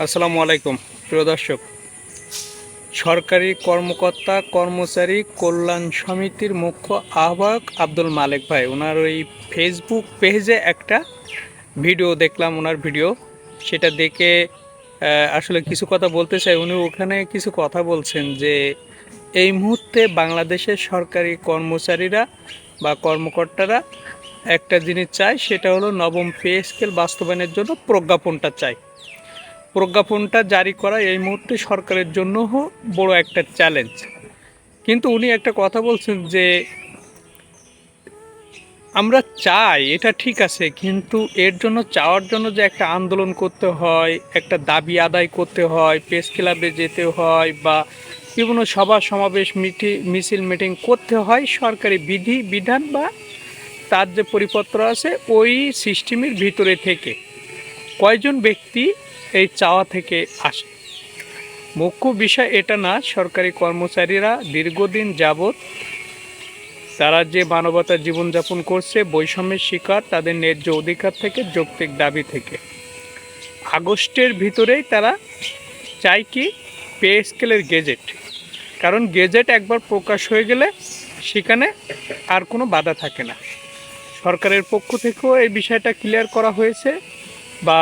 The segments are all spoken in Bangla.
আসসালামু আলাইকুম প্রিয় দর্শক। সরকারি কর্মকর্তা কর্মচারী কল্যাণ সমিতির মুখ্য আহ্বায়ক আব্দুল মালেক ভাই, ওনার ওই ফেসবুক পেজে একটা ভিডিও দেখলাম। ওনার ভিডিও সেটা দেখে আসলে কিছু কথা বলতে চাই। উনি ওখানে কিছু কথা বলছেন যে এই মুহূর্তে বাংলাদেশের সরকারি কর্মচারীরা বা কর্মকর্তারা একটা জিনিস চায়, সেটা হলো নবম পে স্কেল বাস্তবায়নের জন্য প্রজ্ঞাপনটা চায়। প্রজ্ঞাপনটা জারি করা এই মুহূর্তে সরকারের জন্য বড় একটা চ্যালেঞ্জ। কিন্তু উনি একটা কথা বলছেন যে আমরা চাই, এটা ঠিক আছে, কিন্তু এর জন্য চাওয়ার জন্য যে একটা আন্দোলন করতে হয়, একটা দাবি আদায় করতে হয়, প্রেস ক্লাবে যেতে হয় বা বিভিন্ন সভা সমাবেশ মিছিল মিটিং করতে হয়, সরকারি বিধি বিধান বা তার যে পরিপত্র আছে ওই সিস্টেমের ভিতরে থেকে কয়জন ব্যক্তি এই চাওয়া থেকে আসে। মুখ্য বিষয় এটা না, সরকারি কর্মচারীরা দীর্ঘদিন যাবৎ তারা যে মানবতার জীবনযাপন করছে, বৈষম্যের শিকার, তাদের ন্যায্য অধিকার থেকে, যৌক্তিক দাবি থেকে আগস্টের ভিতরেই তারা চায় কি পে স্কেলের গেজেট। কারণ গেজেট একবার প্রকাশ হয়ে গেলে সেখানে আর কোনো বাধা থাকে না। সরকারের পক্ষ থেকেও এই বিষয়টা ক্লিয়ার করা হয়েছে বা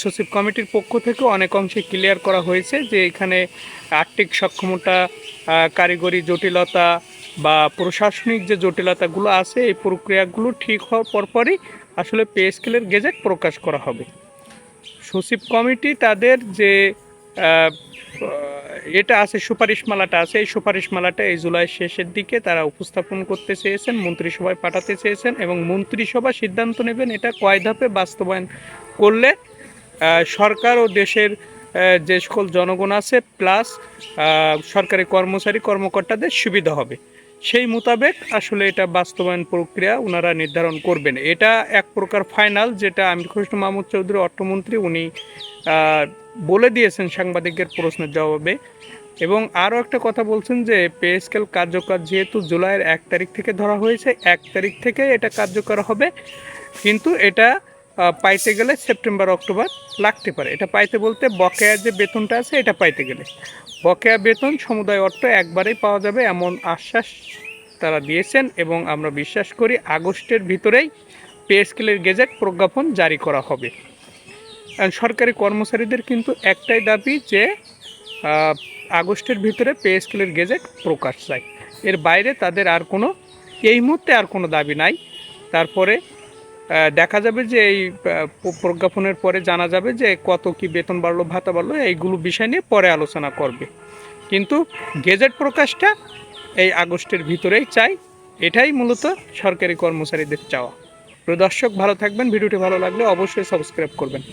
সচিব কমিটির পক্ষ থেকেও অনেক অংশে ক্লিয়ার করা হয়েছে যে এখানে আর্থিক সক্ষমতা, কারিগরি জটিলতা বা প্রশাসনিক যে জটিলতাগুলো আছে, এই প্রক্রিয়াগুলো ঠিক হওয়ার পরপরই আসলে পে স্কেলের গেজেট প্রকাশ করা হবে। সচিব কমিটি তাদের যে এটা আছে, সুপারিশমালাটা আছে, এই সুপারিশমালাটা এই জুলাই শেষের দিকে তারা উপস্থাপন করতে চেয়েছেন, মন্ত্রিসভায় পাঠাতে চেয়েছেন এবং মন্ত্রিসভা সিদ্ধান্ত নেবেন এটা কয় ধাপে বাস্তবায়ন করলে সরকার ও দেশের যে সকল জনগণ আছে প্লাস সরকারি কর্মচারী কর্মকর্তাদের সুবিধা হবে, সেই মোতাবেক আসলে এটা বাস্তবায়ন প্রক্রিয়া ওনারা নির্ধারণ করবেন। এটা এক প্রকার ফাইনাল, যেটা আমির খসরু মাহমুদ চৌধুরী অর্থমন্ত্রী উনি বলে দিয়েছেন সাংবাদিকের প্রশ্নের জবাবে। এবং আরও একটা কথা বলছেন যে পে স্কেল কার্যকর যেহেতু জুলাইয়ের 1 তারিখ থেকে ধরা হয়েছে, 1 তারিখ থেকে এটা কার্যকর হবে, কিন্তু এটা পাইতে গেলে সেপ্টেম্বর অক্টোবর লাগতে পারে। এটা পাইতে বলতে বকেয়া যে বেতনটা আছে এটা পাইতে গেলে বকেয়া বেতন সমুদায় অর্থ একবারেই পাওয়া যাবে এমন আশ্বাস তারা দিয়েছেন এবং আমরা বিশ্বাস করি আগস্টের ভিতরেই পে স্কেলের গেজেট প্রজ্ঞাপন জারি করা হবে। সরকারি কর্মচারীদের কিন্তু একটাই দাবি যে আগস্টের ভিতরে পে স্কেলের গেজেট প্রকাশ চাই, এর বাইরে তাদের আর কোনো এই মুহূর্তে আর কোনো দাবি নাই। তারপরে দেখা যাবে যে এই প্রজ্ঞাপনের পরে জানা যাবে যে কত কি বেতন বাড়লো, ভাতা বাড়লো, এইগুলো বিষয় নিয়ে পরে আলোচনা করবে। কিন্তু গেজেট প্রকাশটা এই আগস্টের ভিতরেই চাই, এটাই মূলত সরকারি কর্মচারীদের চাওয়া। প্রিয় দর্শক, ভালো থাকবেন। ভিডিওটি ভালো লাগলে অবশ্যই সাবস্ক্রাইব করবেন।